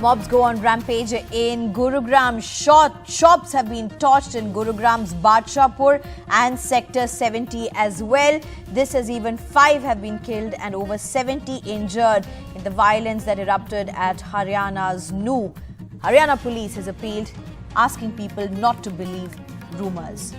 Mobs go on rampage in Gurugram. Shops have been torched in Gurugram's Badshahpur and Sector 70 as well. This has even 5 have been killed and over 70 injured in the violence that erupted at Haryana's Nuh. Haryana police has appealed, asking people not to believe rumours.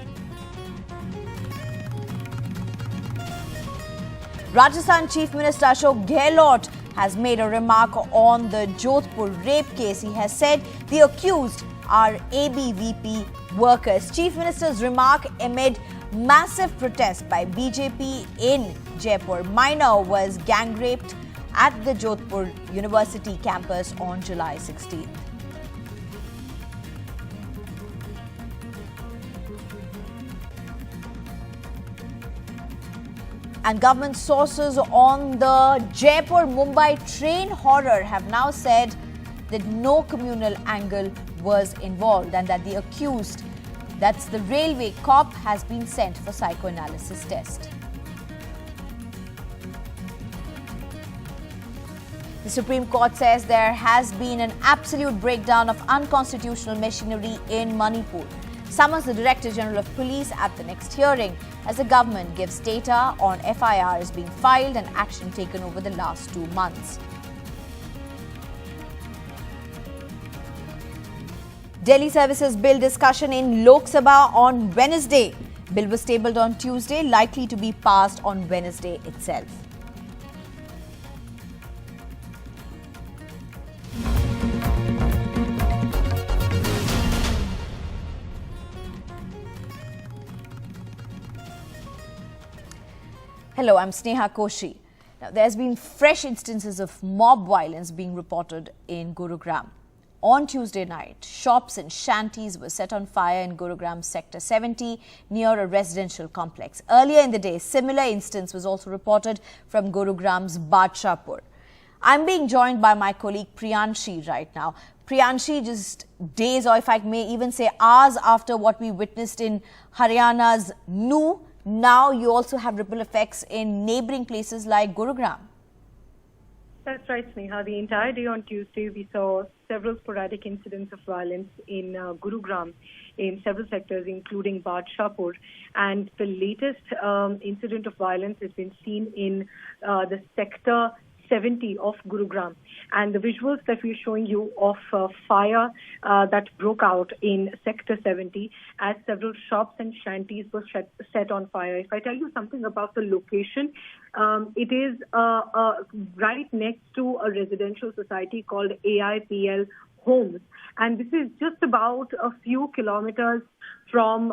Rajasthan Chief Minister Ashok Gehlot has made a remark on the Jodhpur rape case. He has said the accused are ABVP workers. Chief Minister's remark amid massive protest by BJP in Jaipur. Minor was gang raped at the Jodhpur University campus on July 16th. And government sources on the Jaipur-Mumbai train horror have now said that no communal angle was involved and that the accused, that's the railway cop, has been sent for psychoanalysis test. The Supreme Court says there has been an absolute breakdown of unconstitutional machinery in Manipur. Summons the Director General of Police at the next hearing as the government gives data on FIRs being filed and action taken over the last 2 months. Delhi Services Bill discussion in Lok Sabha on Wednesday. Bill was tabled on Tuesday, likely to be passed on Wednesday itself. Hello, I'm Sneha Koshi. Now, there's been fresh instances of mob violence being reported in Gurugram. On Tuesday night, shops and shanties were set on fire in Gurugram's Sector 70 near a residential complex. Earlier in the day, similar instance was also reported from Gurugram's Badshahpur. I'm being joined by my colleague Priyanshi right now. Priyanshi, just days, or if I may even say hours after what we witnessed in Haryana's Nuh, now you also have ripple effects in neighbouring places like Gurugram. That's right, Sneha. The entire day on Tuesday, we saw several sporadic incidents of violence in Gurugram in several sectors, including Badshahpur. And the latest incident of violence has been seen in the Sector 70 of Gurugram. And the visuals that we're showing you of fire that broke out in Sector 70 as several shops and shanties were set on fire. If I tell you something about the location, it is right next to a residential society called AIPL Homes. And this is just about a few kilometers from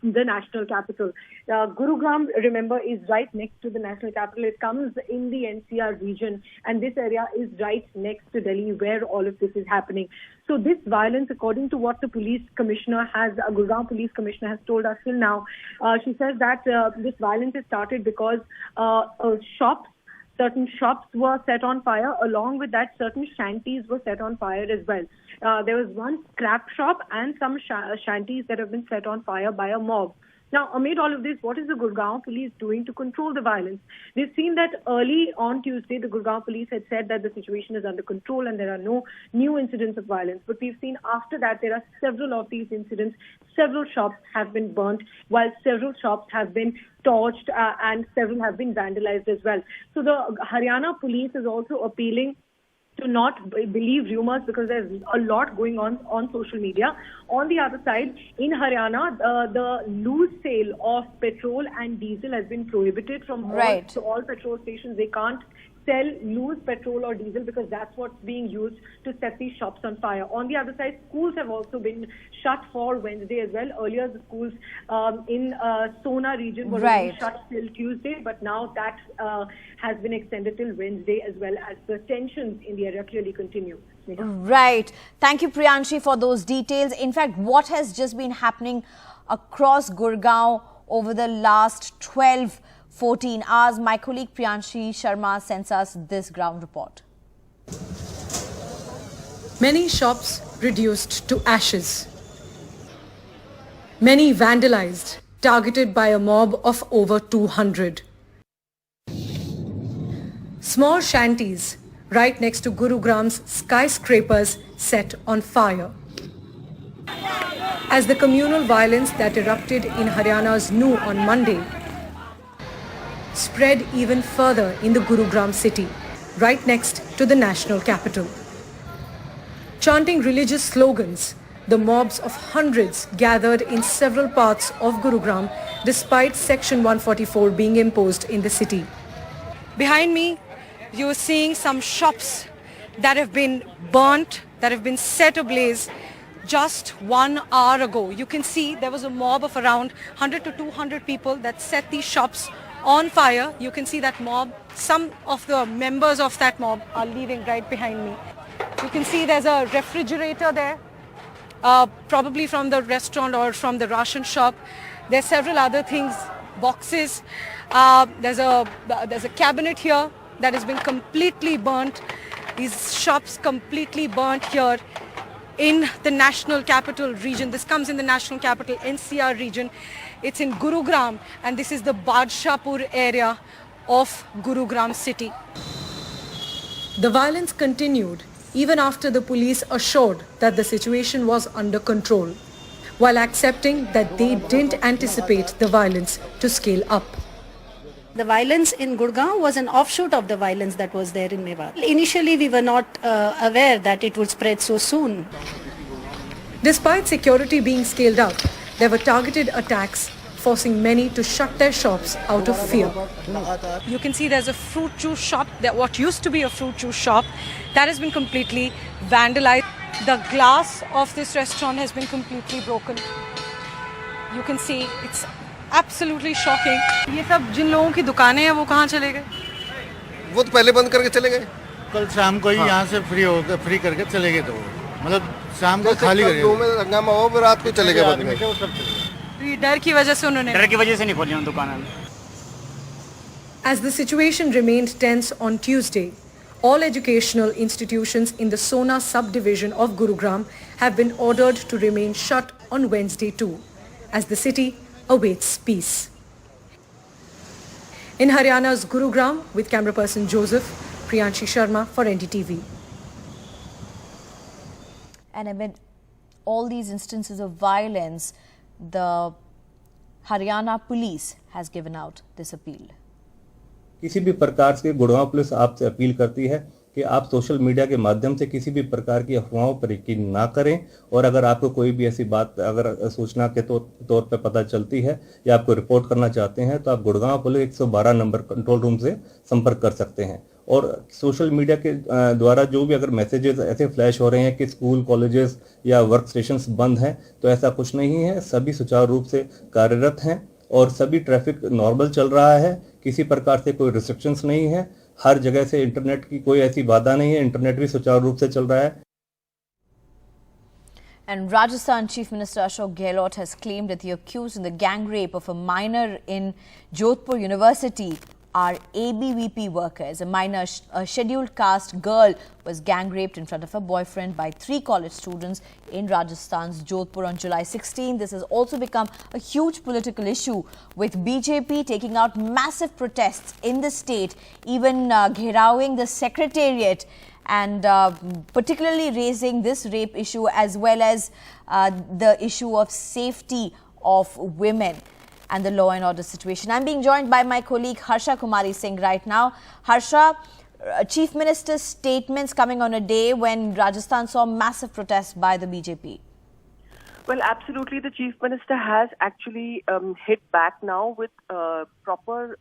the national capital. Gurugram, remember, is right next to the national capital. It comes in the NCR region, and this area is right next to Delhi, where all of this is happening. So this violence, according to what the police commissioner has, Gurgaon police commissioner has told us till now, she says that this violence has started because certain shops were set on fire. Along with that, certain shanties were set on fire as well. There was one scrap shop and some shanties that have been set on fire by a mob. Now, amid all of this, what is the Gurgaon police doing to control the violence? We've seen that early on Tuesday, the Gurgaon police had said that the situation is under control and there are no new incidents of violence. But we've seen after that there are several of these incidents. Several shops have been burnt, while several shops have been torched and several have been vandalized as well. So the Haryana police is also appealing to not believe rumors because there's a lot going on social media. On the other side, in Haryana, the loose sale of petrol and diesel has been prohibited from all petrol stations. They can't sell loose petrol or diesel because that's what's being used to set these shops on fire. On the other side, schools have also been shut for Wednesday as well. Earlier, the schools in Sona region were shut till Tuesday, but now that has been extended till Wednesday as well, as the tensions in the area clearly continue. Right. Thank you, Priyanshi, for those details. In fact, what has just been happening across Gurgaon over the last 14 hours? My colleague Priyanshi Sharma sends us this ground report. Many shops reduced to ashes. Many vandalized, targeted by a mob of over 200. Small shanties right next to Gurugram's skyscrapers set on fire. As the communal violence that erupted in Haryana's Nuh on Monday spread even further in the Gurugram city, right next to the national capital. Chanting religious slogans, the mobs of hundreds gathered in several parts of Gurugram despite Section 144 being imposed in the city. Behind me, you're seeing some shops that have been burnt, that have been set ablaze just 1 hour ago. You can see there was a mob of around 100 to 200 people that set these shops on fire. You can see that mob. Some of the members of that mob are leaving right behind me. You can see there's a refrigerator there, probably from the restaurant or from the ration shop. There's several other things, boxes. There's a cabinet here that has been completely burnt. These shops completely burnt here in the national capital region. This comes in the national capital NCR region. It's in Gurugram, and this is the Badshahpur area of Gurugram city. The violence continued even after the police assured that the situation was under control, while accepting that they didn't anticipate the violence to scale up. The violence in Gurgaon was an offshoot of the violence that was there in Mewat. Initially, we were not aware that it would spread so soon. Despite security being scaled up, there were targeted attacks, forcing many to shut their shops out of fear. You can see there's a fruit juice shop, that what used to be a fruit juice shop, that has been completely vandalized. The glass of this restaurant has been completely broken. You can see it's absolutely shocking. ये सब जिन लोगों की दुकानें हैं वो कहाँ चले गए? वो तो पहले बंद करके चले गए। कल शाम को ही यहाँ से फ्री करके चले गए, तो मतलब शाम को खाली कर दो में हंगामा हो, फिर रात को चले गए बंद करके। डर की वजह से उन्होंने नहीं खोली दुकान। As the situation remained tense on Tuesday, all educational institutions in the Sona subdivision of Gurugram have been ordered to remain shut on Wednesday too, as the city awaits peace. In Haryana's Gurugram, with camera person Joseph, Priyanshi Sharma for NDTV. And amid all these instances of violence, the Haryana police has given out this appeal. किसी भी प्रकार से Gurgaon police आपसे appeal करती है कि आप social media के माध्यम से किसी भी प्रकार की अफवाहों पर यकीन ना करें, और अगर आपको कोई भी ऐसी बात अगर सूचना के तौर पर पता चलती है या आपको रिपोर्ट करना चाहते हैं तो आप Gurgaon police 112 number control room से संपर्क कर सकते हैं। और सोशल मीडिया के द्वारा जो भी अगर मैसेजेस ऐसे फ्लैश हो रहे हैं कि स्कूल, कॉलेजेस या वर्क स्टेशंस बंद हैं, तो ऐसा कुछ नहीं है। सभी सुचारू रूप से कार्यरत हैं और सभी ट्रैफिक नॉर्मल चल रहा है। किसी प्रकार से कोई रिस्ट्रिक्शंस नहीं है। हर जगह से इंटरनेट की कोई ऐसी बाधा नहीं है। इंटरनेट भी सुचारू रूप से चल रहा है। And Rajasthan Chief Minister Ashok Gehlot has claimed that the accused in the gang rape of a minor in Jodhpur University are ABVP workers. A minor, a scheduled caste girl, was gang raped in front of her boyfriend by 3 college students in Rajasthan's Jodhpur on July 16. This has also become a huge political issue, with BJP taking out massive protests in the state, even gherawing the secretariat, and particularly raising this rape issue as well as the issue of safety of women and the law and order situation. I'm being joined by my colleague Harsha Kumari Singh right now. Harsha, Chief Minister's statements coming on a day when Rajasthan saw massive protests by the BJP. Well, absolutely. The Chief Minister has actually hit back now with proper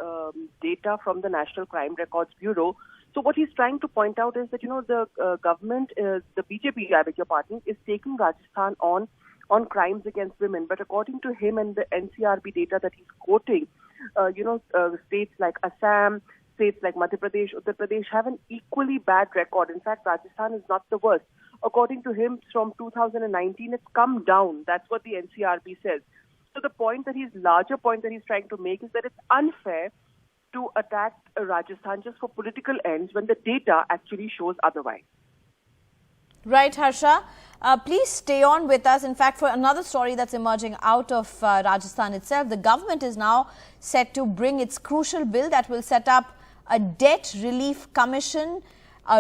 data from the National Crime Records Bureau. So what he's trying to point out is that, you know, the government, the BJP, I beg your pardon, is taking Rajasthan on crimes against women. But according to him and the NCRB data that he's quoting, states like Assam, states like Madhya Pradesh, Uttar Pradesh have an equally bad record. In fact, Rajasthan is not the worst. According to him, from 2019, it's come down. That's what the NCRB says. So the larger point that he's trying to make is that it's unfair to attack Rajasthan just for political ends when the data actually shows otherwise. Right, Harsha. Please stay on with us. In fact, for another story that's emerging out of Rajasthan itself, the government is now set to bring its crucial bill that will set up a debt relief commission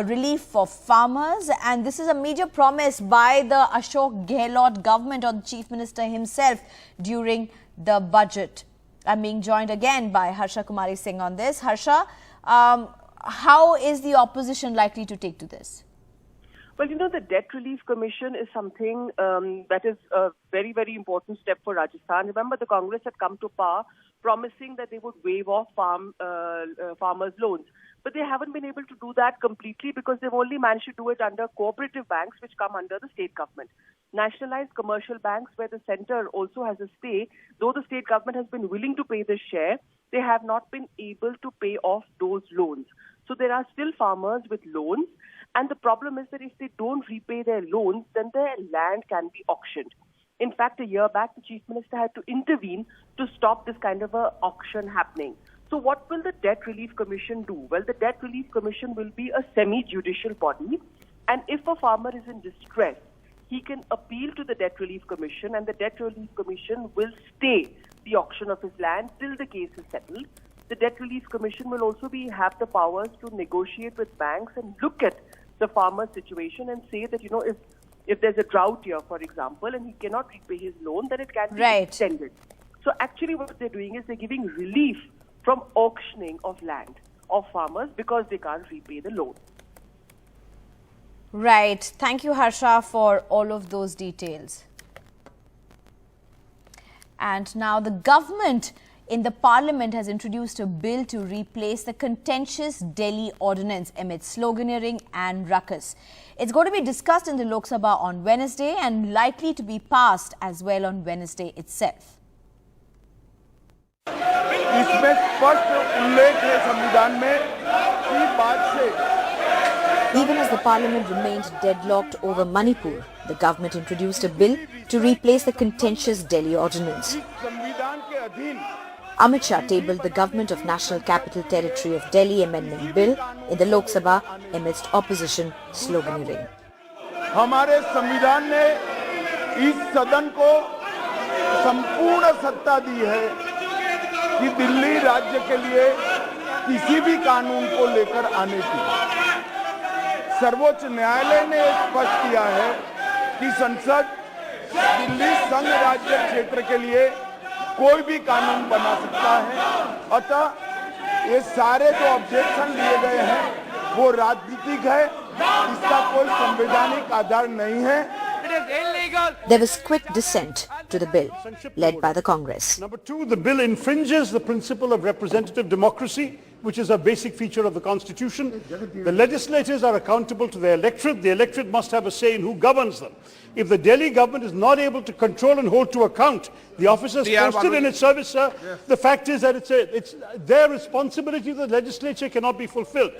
relief for farmers, and this is a major promise by the Ashok Gehlot government or the Chief Minister himself during the budget. I'm being joined again by Harsha Kumari Singh on this. Harsha, how is the opposition likely to take to this? Well, the Debt Relief Commission is something that is a very, very important step for Rajasthan. Remember, the Congress had come to power promising that they would waive off farmers' loans. But they haven't been able to do that completely because they've only managed to do it under cooperative banks which come under the state government. Nationalized commercial banks where the centre also has a stay, though the state government has been willing to pay the share, they have not been able to pay off those loans. So there are still farmers with loans, and the problem is that if they don't repay their loans, then their land can be auctioned. In fact, a year back, the Chief Minister had to intervene to stop this kind of a auction happening. So what will the Debt Relief Commission do? Well, the Debt Relief Commission will be a semi-judicial body, and if a farmer is in distress, he can appeal to the Debt Relief Commission, and the Debt Relief Commission will stay the auction of his land till the case is settled. The Debt Relief Commission will also have the powers to negotiate with banks and look at the farmer's situation and say that, if there's a drought here, for example, and he cannot repay his loan, then it can be extended. So actually what they're doing is they're giving relief from auctioning of land of farmers because they can't repay the loan. Right. Thank you, Harsha, for all of those details. And now the government in the parliament has introduced a bill to replace the contentious Delhi ordinance amid sloganeering and ruckus. It's going to be discussed in the Lok Sabha on Wednesday and likely to be passed as well on Wednesday itself. इसमें स्पष्ट उल्लेख है संविधान में कि बाद से Even as the parliament remained deadlocked over Manipur, the government introduced a bill to replace the contentious Delhi ordinance. संविधान के अधीन Amit Shah tabled the Government of National Capital Territory of Delhi Amendment Bill in the Lok Sabha amidst opposition sloganeering. हमारे संविधान ने इस सदन को संपूर्ण सत्ता दी है कि दिल्ली राज्य के लिए किसी भी कानून को लेकर आने की। सर्वोच्च न्यायालय ने स्पष्ट किया है कि संसद दिल्ली संघ राज्य क्षेत्र के लिए कोई भी कानून बना सकता है। अतः ये सारे जो ऑब्जेक्शन लिए गए हैं वो राजनीतिक है, इसका कोई संवैधानिक आधार नहीं है। There was quick dissent to the bill, led by the Congress. Number two, the bill infringes the principle of representative democracy, which is a basic feature of the Constitution. The legislators are accountable to their electorate. The electorate must have a say in who governs them. If the Delhi government is not able to control and hold to account the officers posted in its service, sir, the fact is that it's their responsibility. The legislature cannot be fulfilled.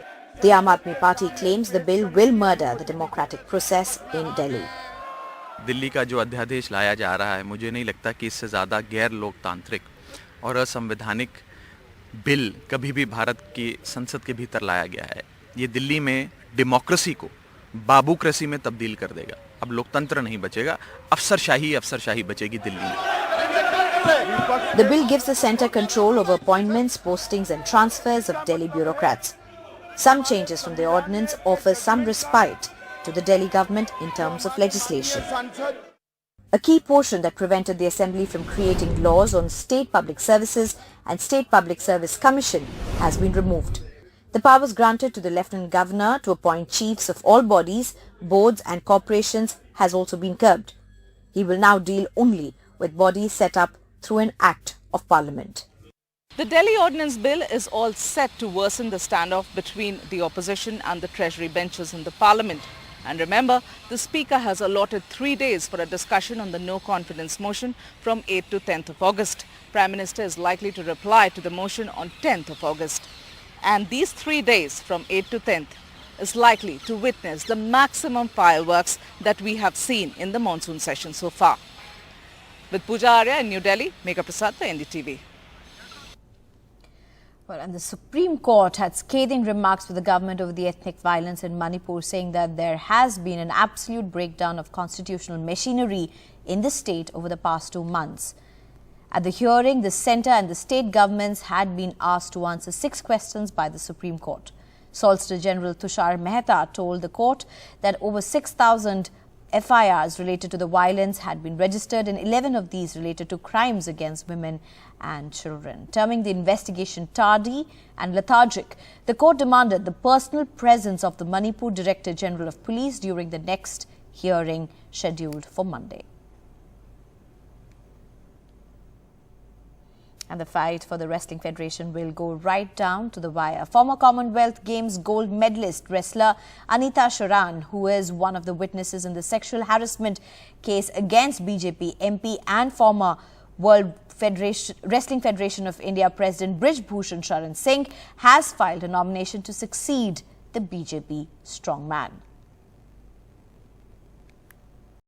The Aam Aadmi Party claims the bill will murder the democratic process in Delhi. Delhi का जो अध्यादेश लाया जा रहा है, मुझे नहीं लगता कि इससे ज़्यादा गैर लोकतांत्रिक और असंवैधानिक बिल कभी भी भारत की संसद के भीतर लाया गया है। ये दिल्ली में डेमोक्रेसी को बाबूक्रेसी में तब्दील कर देगा। अब लोकतंत्र नहीं बचेगा, अफसरशाही बचेगी दिल्ली में। The bill gives the centre control over appointments, postings and transfers of Delhi bureaucrats. Some changes from the ordinance offer some respite to the Delhi government in terms of legislation. A key portion that prevented the Assembly from creating laws on State Public Services and State Public Service Commission has been removed. The powers granted to the Lieutenant Governor to appoint chiefs of all bodies, boards and corporations has also been curbed. He will now deal only with bodies set up through an Act of Parliament. The Delhi Ordinance Bill is all set to worsen the standoff between the opposition and the Treasury benches in the Parliament. And remember, the Speaker has allotted 3 days for a discussion on the no confidence motion from 8th to 10th of August. Prime Minister is likely to reply to the motion on 10th of August. And these 3 days from 8th to 10th is likely to witness the maximum fireworks that we have seen in the monsoon session so far. With Pooja Arya in New Delhi, Megha Prasad for NDTV. Well, and the Supreme Court had scathing remarks for the government over the ethnic violence in Manipur, saying that there has been an absolute breakdown of constitutional machinery in the state over the past 2 months. At the hearing, the centre and the state governments had been asked to answer 6 questions by the Supreme Court. Solicitor General Tushar Mehta told the court that over 6,000 FIRs related to the violence had been registered, and 11 of these related to crimes against women and children. Terming the investigation tardy and lethargic, the court demanded the personal presence of the Manipur Director General of Police during the next hearing scheduled for Monday. And the fight for the Wrestling Federation will go right down to the wire. Former Commonwealth Games gold medalist wrestler Anita Sharan, who is one of the witnesses in the sexual harassment case against BJP MP and former World Wrestling Federation of India President Brij Bhushan Sharan Singh, has filed a nomination to succeed the BJP strongman.